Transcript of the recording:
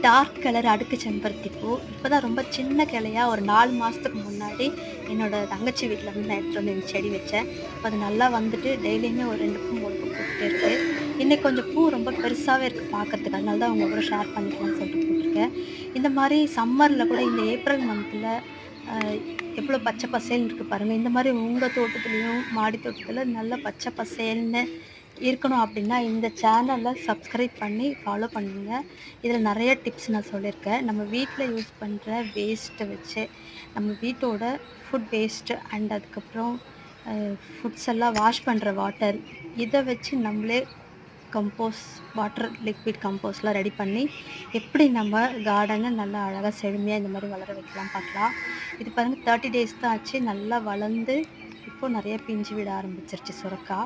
Dark colour அடுக்கு செம்பருத்தி பூ. இப்பதான் ரொம்ப சின்ன கிளையா ஒரு 4 மாசத்துக்கு முன்னாடி என்னோட தங்கச்சி வீட்ல இருந்து நான் எடுத்துட்டு வந்து இந்த செடி வச்சேன். இப்ப அது நல்லா வந்துட்டு டெய்லியுமே ஒரு 2 பூ, 3 பூ பூத்துட்டே இருக்கு. இன்னைக்கு கொஞ்சம் பூ ரொம்ப பெருசாவே இருக்கு பார்க்கறதுக்கு. அதனால தான் உங்க கூட ஷேர் பண்ணிக்கலாம்னு சொல்லிட்டு போட்டிருக்கேன். இந்த மாரி சம்மர்ல கூட இந்த ஏப்ரல் மந்த்ல அ எவ்வளோ பச்சை பசேல்னு இருக்கு பாருங்க. இந்த மாரி உங்க தோட்டத்திலயும், மாடி தோட்டத்தில நல்ல பச்சை பசேல்னு இருக்கணும் அப்படின்னா, இந்த சேனல சப்ஸ்கிரைப் பண்ணி ஃபாலோ பண்ணுங்க. இதில நெறைய டிப்ஸ் நான் சொல்லியிருக்கேன். நம்ம வீட்ல யூஸ் பண்ற வேஸ்ட்ட வச்சு, நம்ம வீட்டோட ஃபுட் வேஸ்ட் அண்ட் அதுக்கப்புறம் அ ஃபுட்ஸ் எல்லாம் வாஷ் பண்ற வாட்டர், இத வச்சு நம்மளே வாட்டர் லிக்விட் கம்போஸ்ட்லாம் ரெடி பண்ணி, எப்படி நம்ம கார்டன நல்லா அழகா செழுமையா இந்த மாரி வளர வைக்கலாம் பார்க்கலாம். இது பாருங்க 30 டேஸ் தான் ஆச்சு. நல்லா வளர்ந்து, இப்போ நெறைய பிஞ்சு விட ஆரம்பிச்சுருச்சு சுரக்கா.